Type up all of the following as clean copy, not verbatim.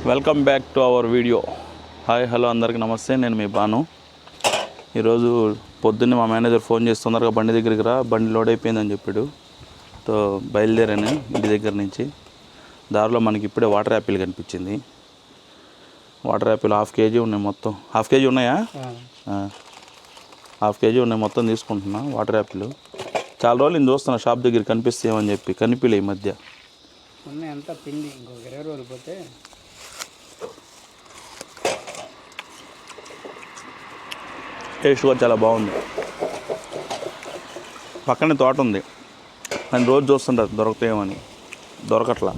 Welcome back to our video. Hi hello అందరికీ నమస్తే. నేను మీ బాను. ఈరోజు పొద్దున్నే మా మేనేజర్ ఫోన్ చేసి తొందరగా బండి దగ్గరికి రా, బండి లోడ్ అయిపోయిందని చెప్పాడు. తో బయలుదేరాను ఇంటి దగ్గర నుంచి. దారిలో మనకి ఇప్పుడే వాటర్ యాపిల్ కనిపించింది. వాటర్ యాపిల్ హాఫ్ కేజీ ఉన్నాయి, మొత్తం హాఫ్ కేజీ ఉన్నాయా? హాఫ్ కేజీ ఉన్నాయి, మొత్తం తీసుకుంటున్నా వాటర్ యాపిల్. చాలా రోజులు నేను చూస్తున్నా షాప్ దగ్గర కనిపిస్తామని చెప్పి, కనిపిలే ఈ మధ్య. అంతా పిండి ఇంకొక 20 రోజులు పోతే టేస్ట్ కూడా చాలా బాగుంది. పక్కనే తోట ఉంది, అని రోజు చూస్తుంటారు దొరుకుతాయేమని, దొరకట్లా.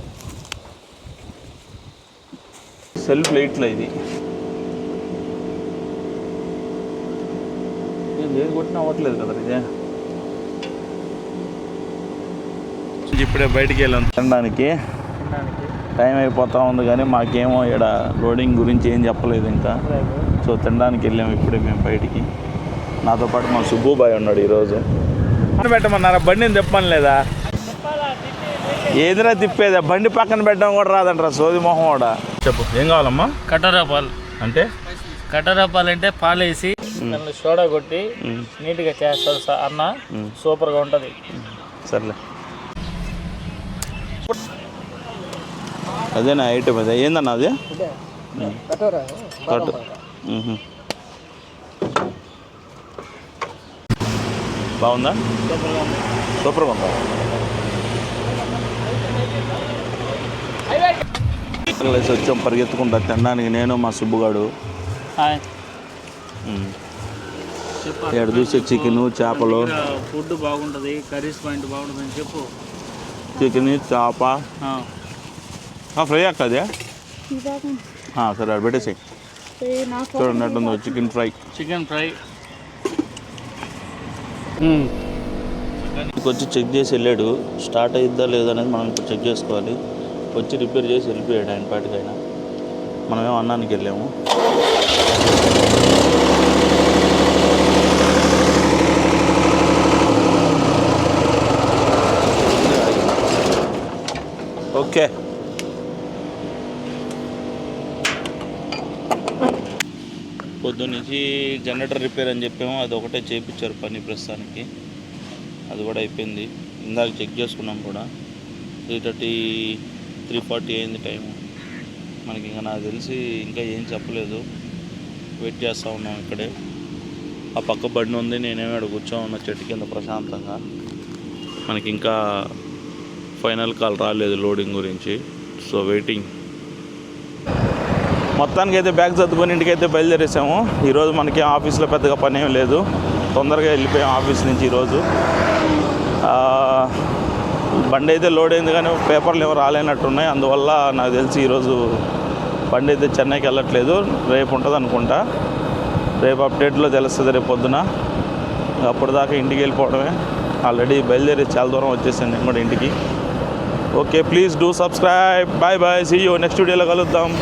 సెల్ఫ్ లైట్లో ఇది ఏది కొట్టినా అవ్వట్లేదు కదా ఇదే. ఇప్పుడే బయటికి వెళ్ళాం తినడానికి. టైం అయిపోతూ ఉంది కానీ మాకేమో ఇక్కడ లోడింగ్ గురించి ఏం చెప్పలేదు ఇంకా. సో తినడానికి వెళ్ళాము ఇప్పుడే మేము బయటికి. నాతో పాటు మా సుబ్బుబాయ్ ఉన్నాడు. ఈరోజు పెట్టమన్నారా, బండిని తిప్పని లేదా? ఏదిరా తిప్పేదా, బండి పక్కన పెట్టడం కూడా రాదంటారా సోది మొహం కూడా. చెప్పు ఏం కావాలమ్మా? కటోరా పాలు. అంటే కటోరా పాలు అంటే పాలు వేసి దానిలో సోడా కొట్టి నీట్గా చేస్తారు అన్న, సూపర్గా ఉంటుంది. సర్లే, అదేనా ఐటమ్? అదే ఏందన్నా అది? కట్టు. బాగుందా? సూపర్గా ఉందా? వేసి వచ్చాం పరిగెత్తుకుంటా తినడానికి, నేను మా సుబ్బుగాడు. ఇక్కడ చూసే చికెను, చేపలు. ఫుడ్ బాగుంటుంది, కర్రీస్ పాయింట్ బాగుంటుంది అని చెప్పు. చికెన్, చేప ఫ్రై అక్కదే. సరే అది పెట్టేసి చూడండి ఎట్లుందో. చికెన్ ఫ్రై వచ్చి చెక్ చేసి వెళ్ళాడు. స్టార్ట్ అయిద్దా లేదా అనేది మనం ఇప్పుడు చెక్ చేసుకోవాలి. వచ్చి రిపేర్ చేసి వెళ్ళిపోయాడు ఆయన పాటికైనా. మనమేమో అన్నానికి వెళ్ళాము. ఓకే, పొద్దున్నుంచి జనరేటర్ రిపేర్ అని చెప్పాము, అది ఒకటే చేయించారు పని ప్రస్తుతానికి. అది కూడా అయిపోయింది. ఇందాక చెక్ చేసుకున్నాం కూడా. 3:30 3:40 అయింది టైము. మనకి ఇంకా నాకు తెలిసి ఇంకా ఏం చెప్పలేదు. వెయిట్ చేస్తూ ఉన్నాం ఇక్కడే. ఆ పక్క బండి ఉంది, నేనేమో ఇక్కడ కూర్చొని ఉన్న చెట్టు కింద ప్రశాంతంగా. మనకి ఇంకా ఫైనల్ కాల్ రాలేదు లోడింగ్ గురించి. So waiting. మొత్తానికి అయితే బ్యాగ్ సర్దుకొని ఇంటికైతే బయలుదేరేసాము. ఈరోజు మనకి ఆఫీస్లో పెద్దగా పని ఏం లేదు, తొందరగా వెళ్ళిపోయాం ఆఫీస్ నుంచి ఈరోజు. బండి అయితే లోడ్ అయింది కానీ పేపర్లు ఏమో రాలేనట్టున్నాయి. అందువల్ల నాకు తెలిసి ఈరోజు బండి అయితే చెన్నైకి వెళ్ళట్లేదు, రేపు ఉంటుంది అనుకుంటా. రేపు అప్డేట్లో తెలుస్తుంది రేపు పొద్దున. అప్పటిదాకా ఇంటికి వెళ్ళిపోవడమే. ఆల్రెడీ బయలుదేరి చాలా దూరం వచ్చేసాను నేను కూడా ఇంటికి. Okay, please do subscribe. Bye bye, see you next వీడియోలో కలుద్దాం.